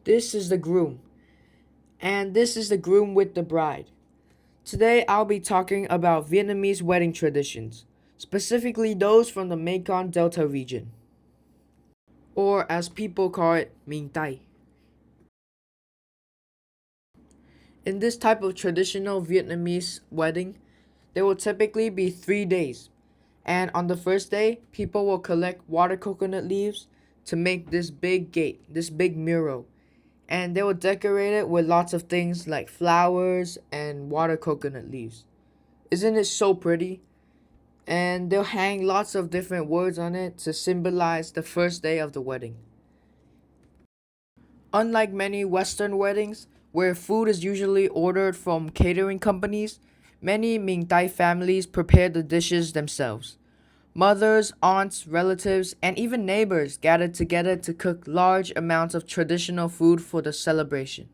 This is the groom, and this is the groom with the bride. Today I'll be talking about Vietnamese wedding traditions, specifically those from the Mekong Delta region, or as people call it, Minh Tai. In this type of traditional Vietnamese wedding, there will typically be 3 days, and on the first day, people will collect water coconut leaves to make this big gate, this big mural, and they will decorate it with lots of things like flowers and water coconut leaves. Isn't it so pretty? And they'll hang lots of different words on it to symbolize the first day of the wedding. Unlike many Western weddings, where food is usually ordered from catering companies, many Minh Tai families prepare the dishes themselves. Mothers, aunts, relatives, and even neighbors gather together to cook large amounts of traditional food for the celebration.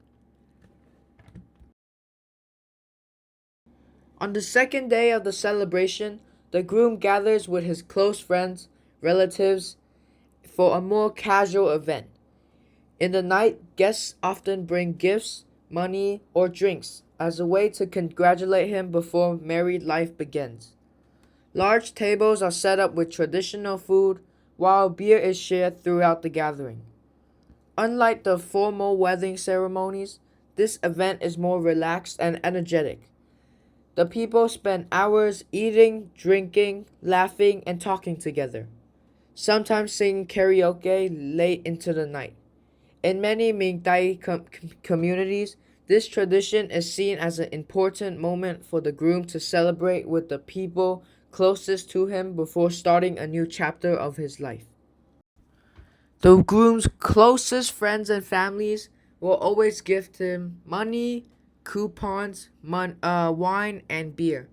On the second day of the celebration, the groom gathers with his close friends, relatives, for a more casual event. In the night, guests often bring gifts, money, or drinks as a way to congratulate him before married life begins. Large tables are set up with traditional food, while beer is shared throughout the gathering. Unlike the formal wedding ceremonies, this event is more relaxed and energetic. The people spend hours eating, drinking, laughing, and talking together, sometimes singing karaoke late into the night. In many Minh Tai communities, this tradition is seen as an important moment for the groom to celebrate with the people closest to him before starting a new chapter of his life. The groom's closest friends and families will always gift him money, coupons, wine, and beer.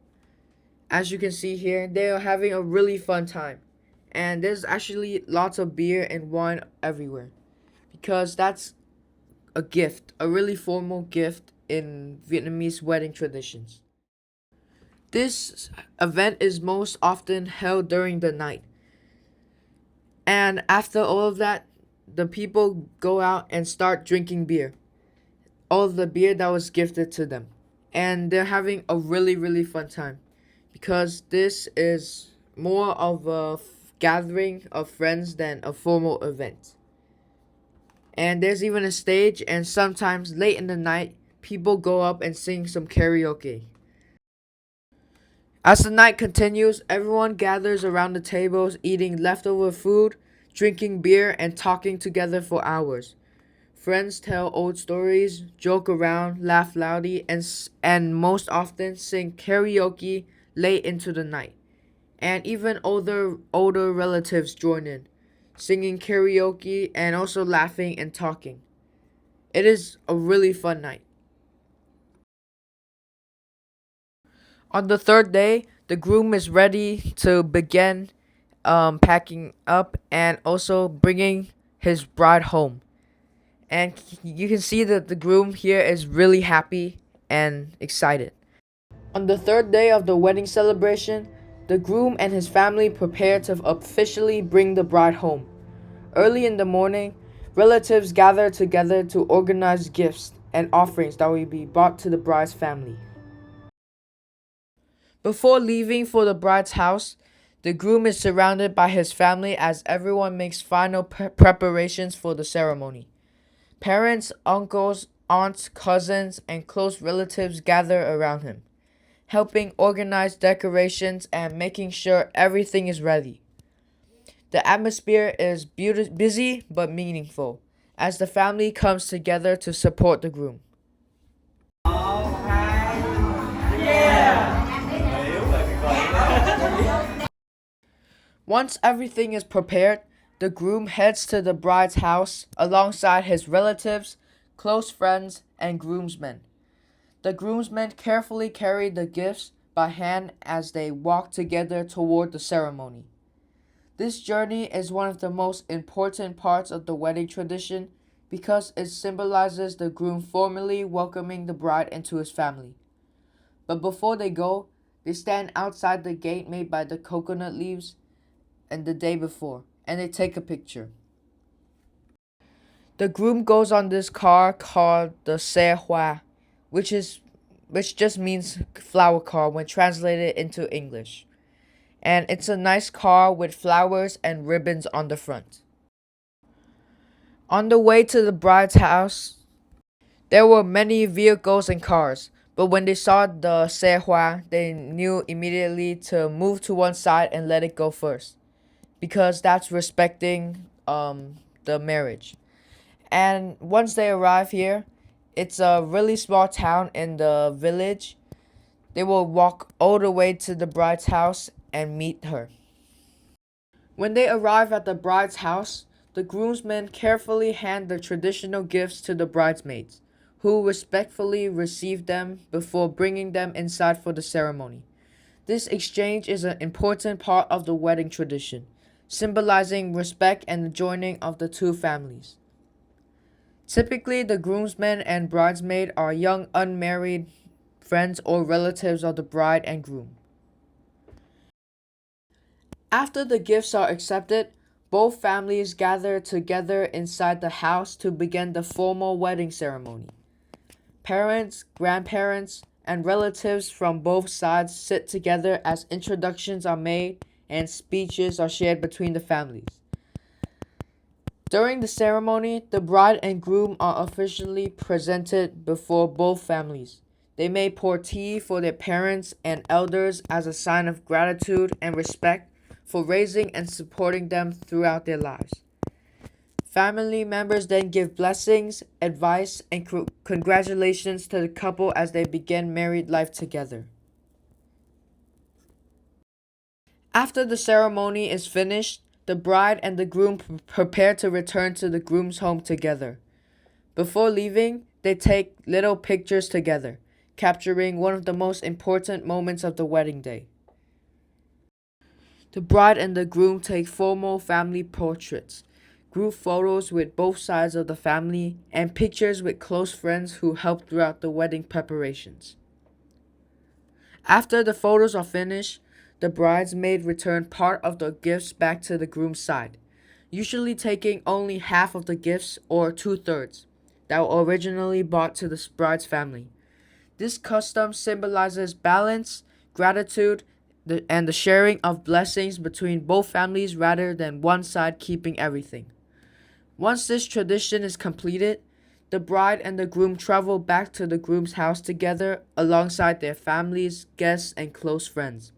As you can see here, they are having a really fun time. And there's actually lots of beer and wine everywhere because that's a gift, a really formal gift in Vietnamese wedding traditions. This event is most often held during the night. And after all of that, the people go out and start drinking beer. All of the beer that was gifted to them. And they're having a really, really fun time because this is more of a gathering of friends than a formal event. And there's even a stage, and sometimes late in the night, people go up and sing some karaoke. As the night continues, everyone gathers around the tables eating leftover food, drinking beer, and talking together for hours. Friends tell old stories, joke around, laugh loudly, and most often sing karaoke late into the night. And even older relatives join in, singing karaoke and also laughing and talking. It is a really fun night. On the third day, the groom is ready to begin packing up and also bringing his bride home. And you can see that the groom here is really happy and excited. On the third day of the wedding celebration, the groom and his family prepare to officially bring the bride home. Early in the morning, relatives gather together to organize gifts and offerings that will be brought to the bride's family. Before leaving for the bride's house, the groom is surrounded by his family as everyone makes final preparations for the ceremony. Parents, uncles, aunts, cousins, and close relatives gather around him, helping organize decorations and making sure everything is ready. The atmosphere is busy but meaningful as the family comes together to support the groom. Once everything is prepared, the groom heads to the bride's house alongside his relatives, close friends, and groomsmen. The groomsmen carefully carry the gifts by hand as they walk together toward the ceremony. This journey is one of the most important parts of the wedding tradition because it symbolizes the groom formally welcoming the bride into his family. But before they go, they stand outside the gate made by the coconut leaves and the day before, and they take a picture. The groom goes on this car called the Sehua, which just means flower car when translated into English. And it's a nice car with flowers and ribbons on the front. On the way to the bride's house, there were many vehicles and cars, but when they saw the Sehua, they knew immediately to move to one side and let it go first, because that's respecting the marriage. And once they arrive here, it's a really small town in the village. They will walk all the way to the bride's house and meet her. When they arrive at the bride's house, the groomsmen carefully hand the traditional gifts to the bridesmaids, who respectfully receive them before bringing them inside for the ceremony. This exchange is an important part of the wedding tradition, symbolizing respect and the joining of the two families. Typically, the groomsmen and bridesmaid are young unmarried friends or relatives of the bride and groom. After the gifts are accepted, both families gather together inside the house to begin the formal wedding ceremony. Parents, grandparents, and relatives from both sides sit together as introductions are made and speeches are shared between the families. During the ceremony, the bride and groom are officially presented before both families. They may pour tea for their parents and elders as a sign of gratitude and respect for raising and supporting them throughout their lives. Family members then give blessings, advice, and congratulations to the couple as they begin married life together. After the ceremony is finished, the bride and the groom prepare to return to the groom's home together. Before leaving, they take little pictures together, capturing one of the most important moments of the wedding day. The bride and the groom take formal family portraits, group photos with both sides of the family, and pictures with close friends who helped throughout the wedding preparations. After the photos are finished, the bridesmaid return part of the gifts back to the groom's side, usually taking only half of the gifts or 2/3 that were originally bought to the bride's family. This custom symbolizes balance, gratitude, and the sharing of blessings between both families rather than one side keeping everything. Once this tradition is completed, the bride and the groom travel back to the groom's house together alongside their families, guests, and close friends.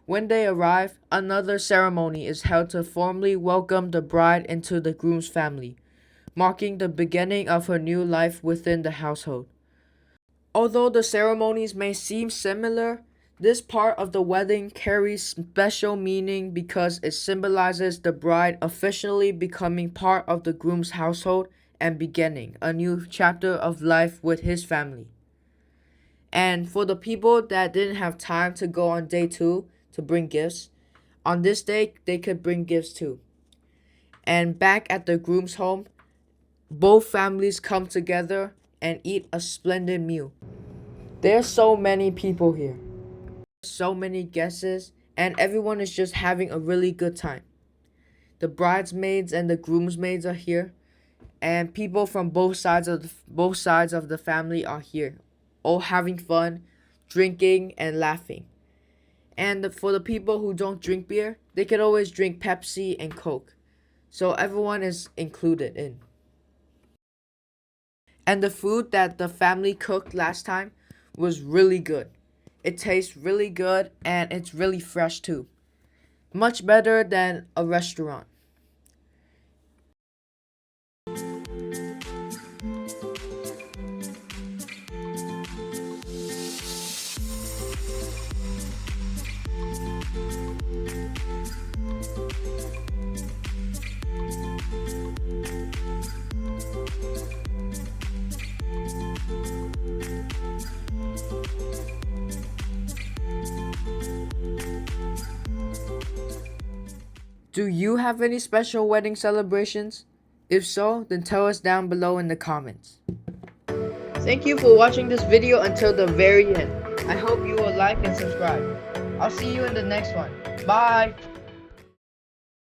When they arrive, another ceremony is held to formally welcome the bride into the groom's family, marking the beginning of her new life within the household. Although the ceremonies may seem similar, this part of the wedding carries special meaning because it symbolizes the bride officially becoming part of the groom's household and beginning a new chapter of life with his family. And for the people that didn't have time to go on day 2 to bring gifts, on this day they could bring gifts too. And back at the groom's home, both families come together and eat a splendid meal. There's so many people here, so many guests, and everyone is just having a really good time. The bridesmaids and the groomsmaids are here, and people from both sides of the family are here, all having fun, drinking and laughing. And for the people who don't drink beer, they could always drink Pepsi and Coke. So everyone is included in. And the food that the family cooked last time was really good. It tastes really good and it's really fresh too. Much better than a restaurant. Do you have any special wedding celebrations? If so, then tell us down below in the comments. Thank you for watching this video until the very end. I hope you will like and subscribe. I'll see you in the next one. Bye!